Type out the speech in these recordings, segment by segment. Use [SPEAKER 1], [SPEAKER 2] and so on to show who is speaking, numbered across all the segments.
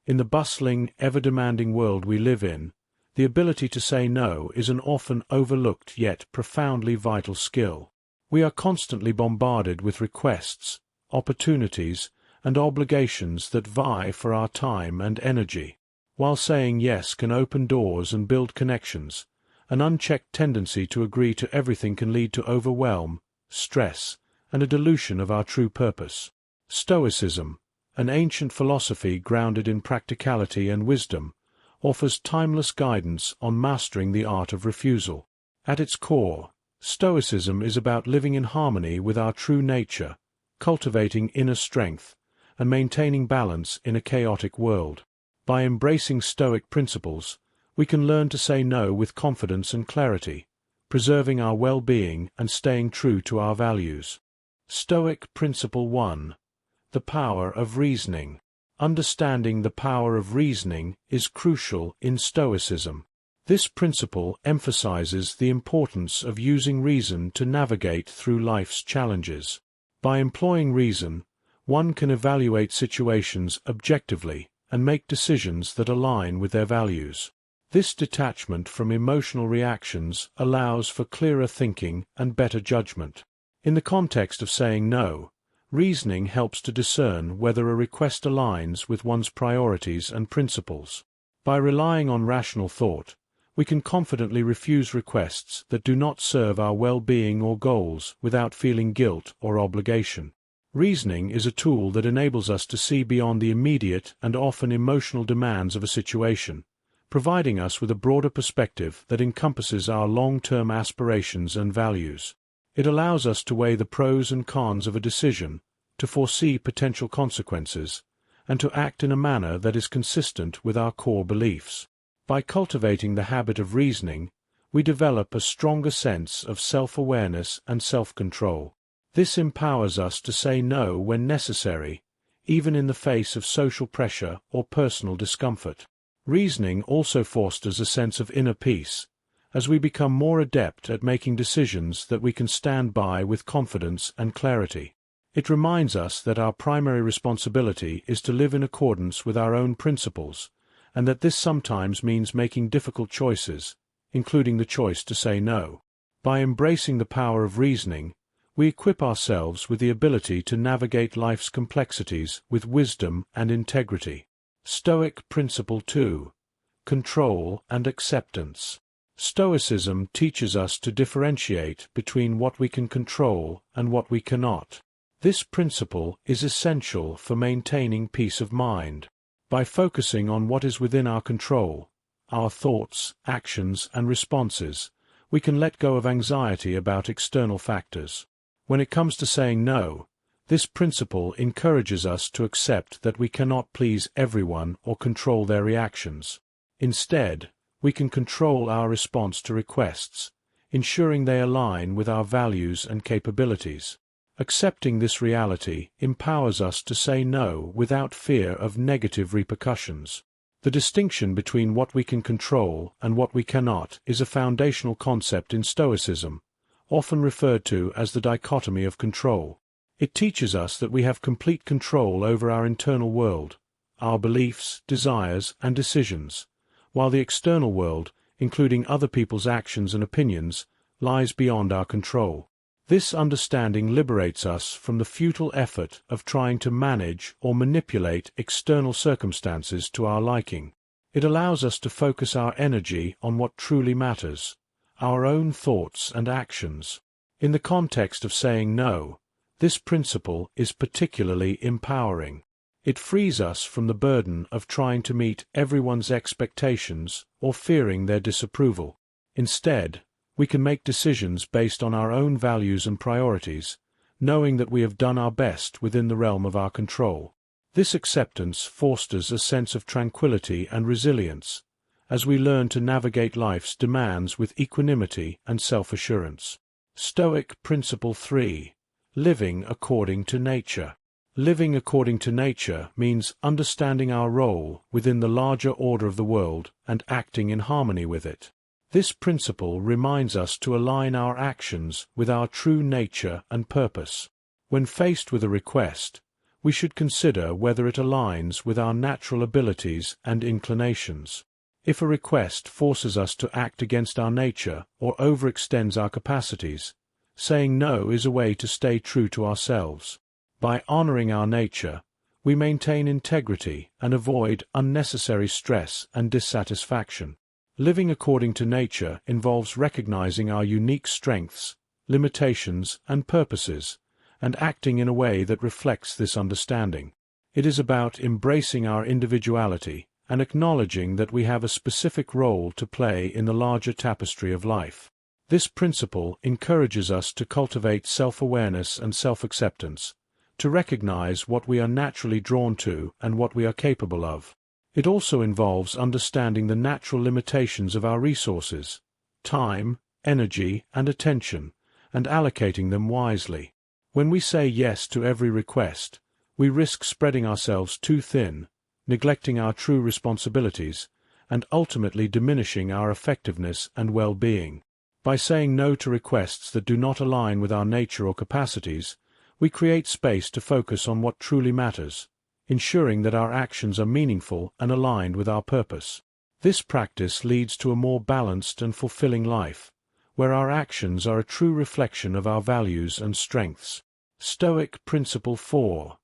[SPEAKER 1] In the bustling, ever-demanding world we live in, the ability to say no is an often overlooked yet profoundly vital skill. We are constantly bombarded with requests, opportunities, and obligations that vie for our time and energy. While saying yes can open doors and build connections, an unchecked tendency to agree to everything can lead to overwhelm, stress, and a dilution of our true purpose. Stoicism, an ancient philosophy grounded in practicality and wisdom, offers timeless guidance on mastering the art of refusal. At its core, Stoicism is about living in harmony with our true nature, cultivating inner strength, and maintaining balance in a chaotic world. By embracing Stoic principles, we can learn to say no with confidence and clarity, preserving our well-being and staying true to our values. Stoic Principle 1. The power of reasoning. Understanding the power of reasoning is crucial in Stoicism. This principle emphasizes the importance of using reason to navigate through life's challenges. By employing reason, one can evaluate situations objectively and make decisions that align with their values. This detachment from emotional reactions allows for clearer thinking and better judgment. In the context of saying no, reasoning helps to discern whether a request aligns with one's priorities and principles. By relying on rational thought, we can confidently refuse requests that do not serve our well-being or goals without feeling guilt or obligation. Reasoning is a tool that enables us to see beyond the immediate and often emotional demands of a situation, providing us with a broader perspective that encompasses our long-term aspirations and values. It allows us to weigh the pros and cons of a decision, to foresee potential consequences, and to act in a manner that is consistent with our core beliefs. By cultivating the habit of reasoning, we develop a stronger sense of self-awareness and self-control. This empowers us to say no when necessary, even in the face of social pressure or personal discomfort. Reasoning also fosters a sense of inner peace, as we become more adept at making decisions that we can stand by with confidence and clarity. It reminds us that our primary responsibility is to live in accordance with our own principles, and that this sometimes means making difficult choices, including the choice to say no. By embracing the power of reasoning, we equip ourselves with the ability to navigate life's complexities with wisdom and integrity. Stoic Principle 2. Control and Acceptance. Stoicism teaches us to differentiate between what we can control and what we cannot. This principle is essential for maintaining peace of mind. By focusing on what is within our control, our thoughts, actions, and responses, we can let go of anxiety about external factors. When it comes to saying no, this principle encourages us to accept that we cannot please everyone or control their reactions. Instead, we can control our response to requests, ensuring they align with our values and capabilities. Accepting this reality empowers us to say no without fear of negative repercussions. The distinction between what we can control and what we cannot is a foundational concept in Stoicism, often referred to as the dichotomy of control. It teaches us that we have complete control over our internal world, our beliefs, desires, and decisions, while the external world, including other people's actions and opinions, lies beyond our control. This understanding liberates us from the futile effort of trying to manage or manipulate external circumstances to our liking. It allows us to focus our energy on what truly matters, our own thoughts and actions. In the context of saying no, this principle is particularly empowering. It frees us from the burden of trying to meet everyone's expectations or fearing their disapproval. Instead, we can make decisions based on our own values and priorities, knowing that we have done our best within the realm of our control. This acceptance fosters a sense of tranquility and resilience, as we learn to navigate life's demands with equanimity and self-assurance. Stoic Principle 3. Living according to nature. Living according to nature means understanding our role within the larger order of the world and acting in harmony with it. This principle reminds us to align our actions with our true nature and purpose. When faced with a request, we should consider whether it aligns with our natural abilities and inclinations. If a request forces us to act against our nature or overextends our capacities, saying no is a way to stay true to ourselves. By honoring our nature, we maintain integrity and avoid unnecessary stress and dissatisfaction. Living according to nature involves recognizing our unique strengths, limitations, and purposes, and acting in a way that reflects this understanding. It is about embracing our individuality and acknowledging that we have a specific role to play in the larger tapestry of life. This principle encourages us to cultivate self-awareness and self-acceptance, to recognize what we are naturally drawn to and what we are capable of. It also involves understanding the natural limitations of our resources, time, energy, and attention, and allocating them wisely. When we say yes to every request, we risk spreading ourselves too thin, neglecting our true responsibilities, and ultimately diminishing our effectiveness and well-being. By saying no to requests that do not align with our nature or capacities, we create space to focus on what truly matters, ensuring that our actions are meaningful and aligned with our purpose. This practice leads to a more balanced and fulfilling life, where our actions are a true reflection of our values and strengths. Stoic Principle 4.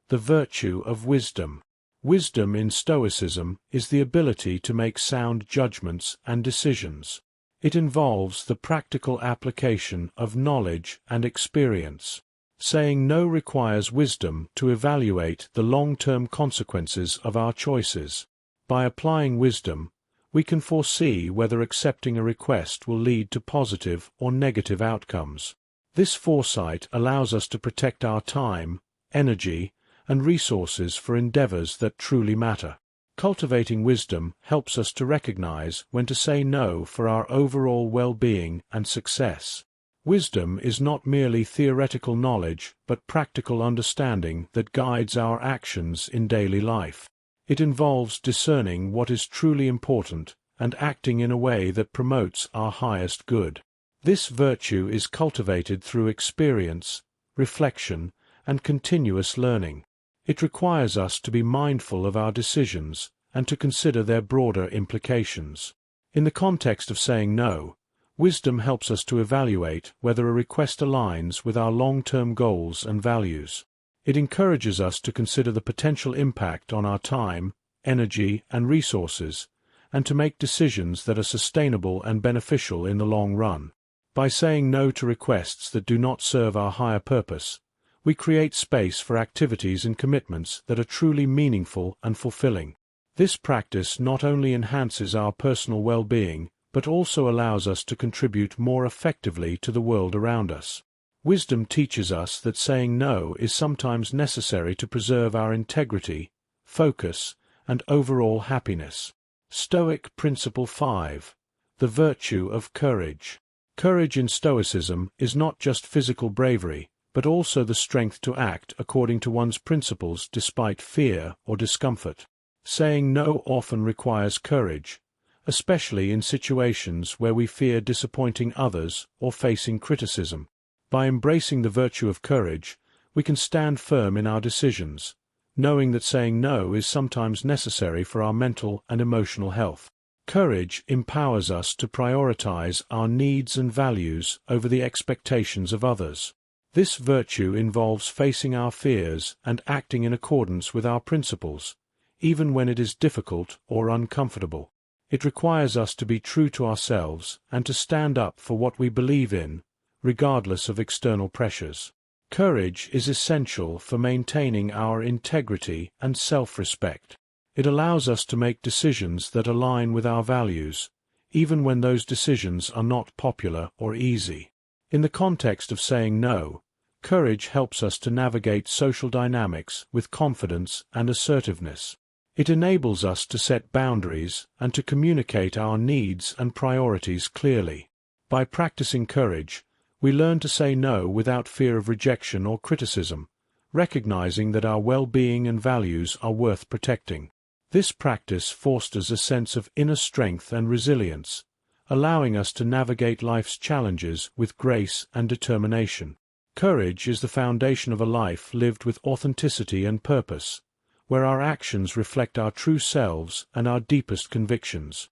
[SPEAKER 1] The Virtue of Wisdom. Wisdom in Stoicism is the ability to make sound judgments and decisions. It involves the practical application of knowledge and experience. Saying no requires wisdom to evaluate the long-term consequences of our choices. By applying wisdom, we can foresee whether accepting a request will lead to positive or negative outcomes. This foresight allows us to protect our time, energy, and resources for endeavors that truly matter. Cultivating wisdom helps us to recognize when to say no for our overall well-being and success. Wisdom is not merely theoretical knowledge but practical understanding that guides our actions in daily life. It involves discerning what is truly important and acting in a way that promotes our highest good. This virtue is cultivated through experience, reflection, and continuous learning. It requires us to be mindful of our decisions and to consider their broader implications. In the context of saying no, wisdom helps us to evaluate whether a request aligns with our long-term goals and values. It encourages us to consider the potential impact on our time, energy, and resources, and to make decisions that are sustainable and beneficial in the long run. By saying no to requests that do not serve our higher purpose, we create space for activities and commitments that are truly meaningful and fulfilling. This practice not only enhances our personal well-being, but also allows us to contribute more effectively to the world around us. Wisdom teaches us that saying no is sometimes necessary to preserve our integrity, focus, and overall happiness. Stoic Principle 5. The Virtue of Courage. Courage in Stoicism is not just physical bravery, but also the strength to act according to one's principles despite fear or discomfort. Saying no often requires courage, especially in situations where we fear disappointing others or facing criticism. By embracing the virtue of courage, we can stand firm in our decisions, knowing that saying no is sometimes necessary for our mental and emotional health. Courage empowers us to prioritize our needs and values over the expectations of others. This virtue involves facing our fears and acting in accordance with our principles, even when it is difficult or uncomfortable. It requires us to be true to ourselves and to stand up for what we believe in, regardless of external pressures. Courage is essential for maintaining our integrity and self-respect. It allows us to make decisions that align with our values, even when those decisions are not popular or easy. In the context of saying no, courage helps us to navigate social dynamics with confidence and assertiveness. It enables us to set boundaries and to communicate our needs and priorities clearly. By practicing courage, we learn to say no without fear of rejection or criticism, recognizing that our well-being and values are worth protecting. This practice fosters a sense of inner strength and resilience, allowing us to navigate life's challenges with grace and determination. Courage is the foundation of a life lived with authenticity and purpose, where our actions reflect our true selves and our deepest convictions.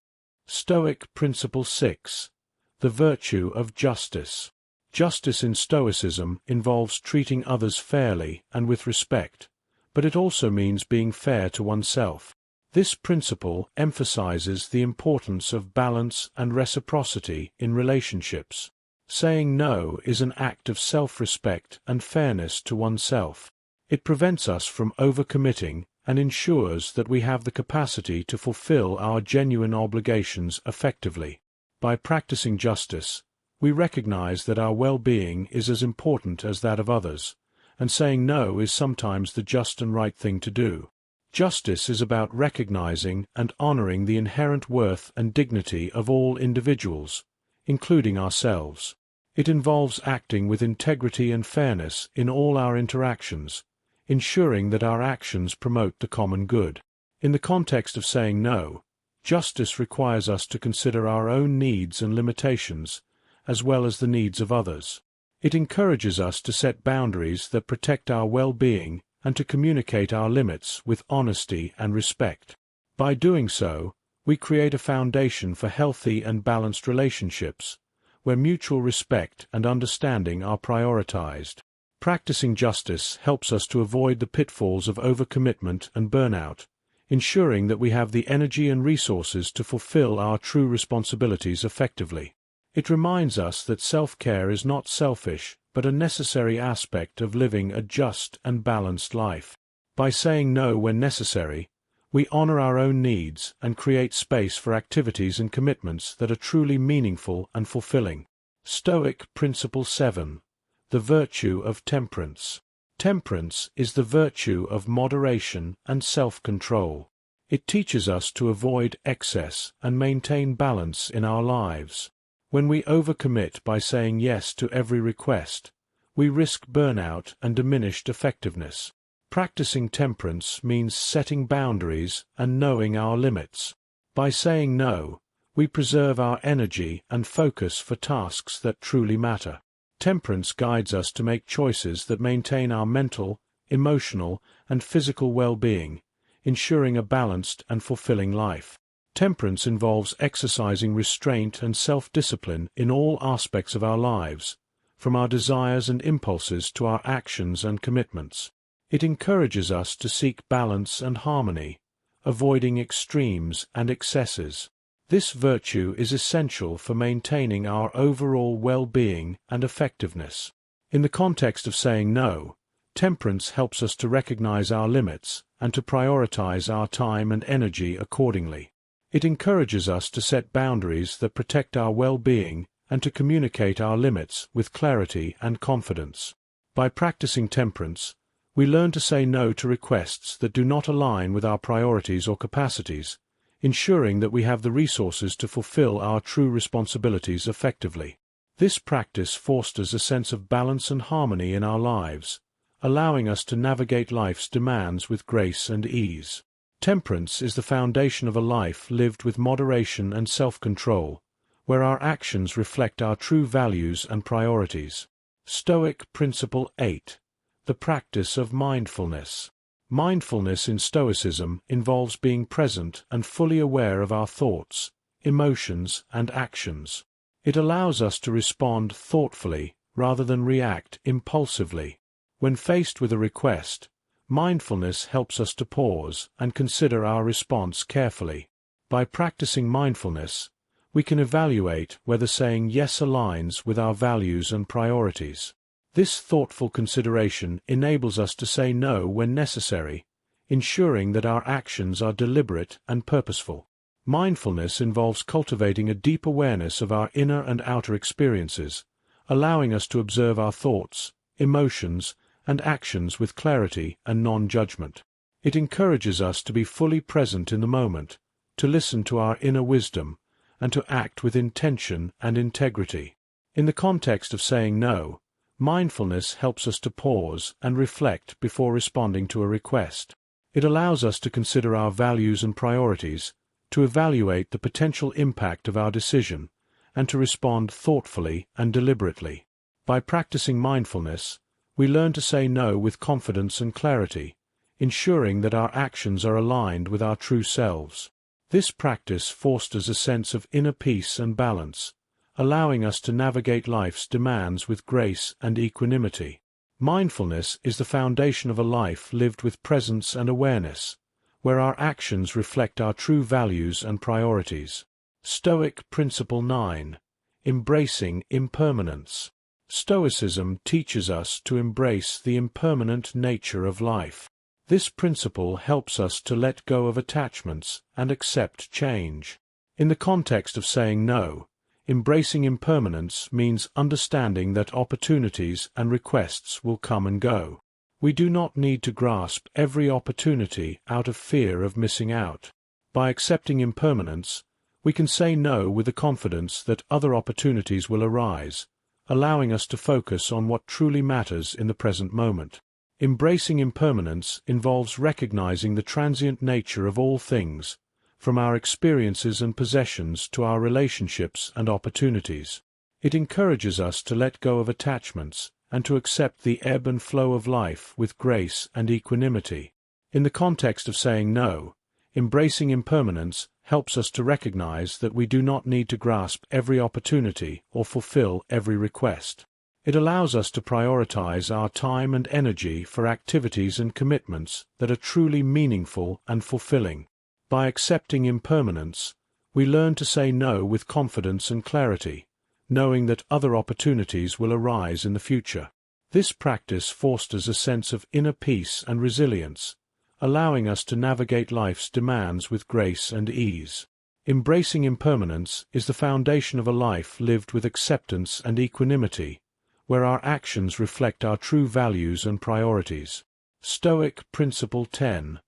[SPEAKER 1] Stoic Principle 6. The virtue of justice. Justice in Stoicism involves treating others fairly and with respect, but it also means being fair to oneself. This principle emphasizes the importance of balance and reciprocity in relationships. Saying no is an act of self-respect and fairness to oneself. It prevents us from overcommitting and ensures that we have the capacity to fulfill our genuine obligations effectively. By practicing justice, we recognize that our well-being is as important as that of others, and saying no is sometimes the just and right thing to do. Justice is about recognizing and honoring the inherent worth and dignity of all individuals, including ourselves. It involves acting with integrity and fairness in all our interactions, ensuring that our actions promote the common good. In the context of saying no, justice requires us to consider our own needs and limitations, as well as the needs of others. It encourages us to set boundaries that protect our well-being and to communicate our limits with honesty and respect. By doing so, we create a foundation for healthy and balanced relationships, where mutual respect and understanding are prioritized. Practicing justice helps us to avoid the pitfalls of overcommitment and burnout, ensuring that we have the energy and resources to fulfill our true responsibilities effectively. It reminds us that self-care is not selfish, but a necessary aspect of living a just and balanced life. By saying no when necessary, we honor our own needs and create space for activities and commitments that are truly meaningful and fulfilling. Stoic Principle 7. The virtue of temperance. Temperance is the virtue of moderation and self-control. It teaches us to avoid excess and maintain balance in our lives. When we overcommit by saying yes to every request, we risk burnout and diminished effectiveness. Practicing temperance means setting boundaries and knowing our limits. By saying no, we preserve our energy and focus for tasks that truly matter. Temperance guides us to make choices that maintain our mental, emotional, and physical well-being, ensuring a balanced and fulfilling life. Temperance involves exercising restraint and self-discipline in all aspects of our lives, from our desires and impulses to our actions and commitments. It encourages us to seek balance and harmony, avoiding extremes and excesses. This virtue is essential for maintaining our overall well-being and effectiveness. In the context of saying no, temperance helps us to recognize our limits and to prioritize our time and energy accordingly. It encourages us to set boundaries that protect our well-being and to communicate our limits with clarity and confidence. By practicing temperance, we learn to say no to requests that do not align with our priorities or capacities, ensuring that we have the resources to fulfill our true responsibilities effectively. This practice fosters a sense of balance and harmony in our lives, allowing us to navigate life's demands with grace and ease. Temperance is the foundation of a life lived with moderation and self-control, where our actions reflect our true values and priorities. Stoic Principle 8. The practice of mindfulness. Mindfulness in Stoicism involves being present and fully aware of our thoughts, emotions, and actions. It allows us to respond thoughtfully rather than react impulsively. When faced with a request, mindfulness helps us to pause and consider our response carefully. By practicing mindfulness, we can evaluate whether saying yes aligns with our values and priorities. This thoughtful consideration enables us to say no when necessary, ensuring that our actions are deliberate and purposeful. Mindfulness involves cultivating a deep awareness of our inner and outer experiences, allowing us to observe our thoughts, emotions, and actions with clarity and non-judgment. It encourages us to be fully present in the moment, to listen to our inner wisdom, and to act with intention and integrity. In the context of saying no, mindfulness helps us to pause and reflect before responding to a request. It allows us to consider our values and priorities, to evaluate the potential impact of our decision, and to respond thoughtfully and deliberately. By practicing mindfulness, we learn to say no with confidence and clarity, ensuring that our actions are aligned with our true selves. This practice fosters a sense of inner peace and balance, allowing us to navigate life's demands with grace and equanimity. Mindfulness is the foundation of a life lived with presence and awareness, where our actions reflect our true values and priorities. Stoic Principle 9. Embracing Impermanence. Stoicism teaches us to embrace the impermanent nature of life. This principle helps us to let go of attachments and accept change. In the context of saying no, embracing impermanence means understanding that opportunities and requests will come and go. We do not need to grasp every opportunity out of fear of missing out. By accepting impermanence, we can say no with the confidence that other opportunities will arise, allowing us to focus on what truly matters in the present moment. Embracing impermanence involves recognizing the transient nature of all things, from our experiences and possessions to our relationships and opportunities. It encourages us to let go of attachments and to accept the ebb and flow of life with grace and equanimity. In the context of saying no, embracing impermanence helps us to recognize that we do not need to grasp every opportunity or fulfill every request. It allows us to prioritize our time and energy for activities and commitments that are truly meaningful and fulfilling. By accepting impermanence, we learn to say no with confidence and clarity, knowing that other opportunities will arise in the future. This practice fosters a sense of inner peace and resilience, allowing us to navigate life's demands with grace and ease. Embracing impermanence is the foundation of a life lived with acceptance and equanimity, where our actions reflect our true values and priorities. Stoic Principle 10.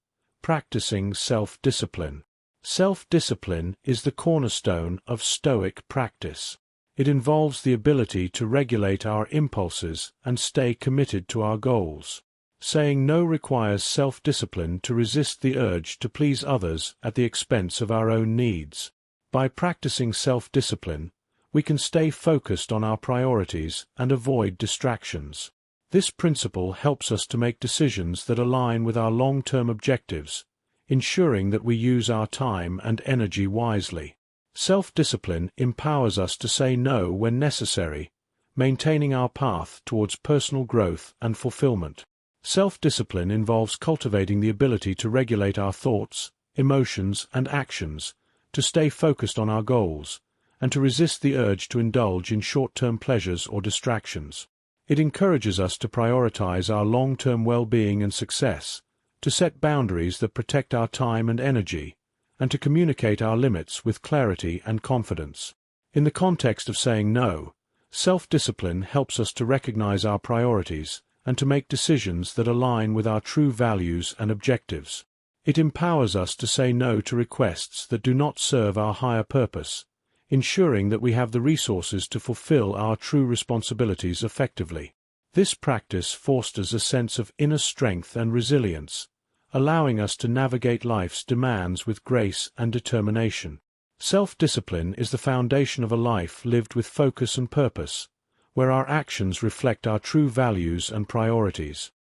[SPEAKER 1] Practicing self-discipline. Self-discipline is the cornerstone of Stoic practice. It involves the ability to regulate our impulses and stay committed to our goals. Saying no requires self-discipline to resist the urge to please others at the expense of our own needs. By practicing self-discipline, we can stay focused on our priorities and avoid distractions. This principle helps us to make decisions that align with our long-term objectives, ensuring that we use our time and energy wisely. Self-discipline empowers us to say no when necessary, maintaining our path towards personal growth and fulfillment. Self-discipline involves cultivating the ability to regulate our thoughts, emotions, and actions, to stay focused on our goals, and to resist the urge to indulge in short-term pleasures or distractions. It encourages us to prioritize our long-term well-being and success, to set boundaries that protect our time and energy, and to communicate our limits with clarity and confidence. In the context of saying no, self-discipline helps us to recognize our priorities and to make decisions that align with our true values and objectives. It empowers us to say no to requests that do not serve our higher purpose, ensuring that we have the resources to fulfill our true responsibilities effectively. This practice fosters a sense of inner strength and resilience, allowing us to navigate life's demands with grace and determination. Self-discipline is the foundation of a life lived with focus and purpose, where our actions reflect our true values and priorities.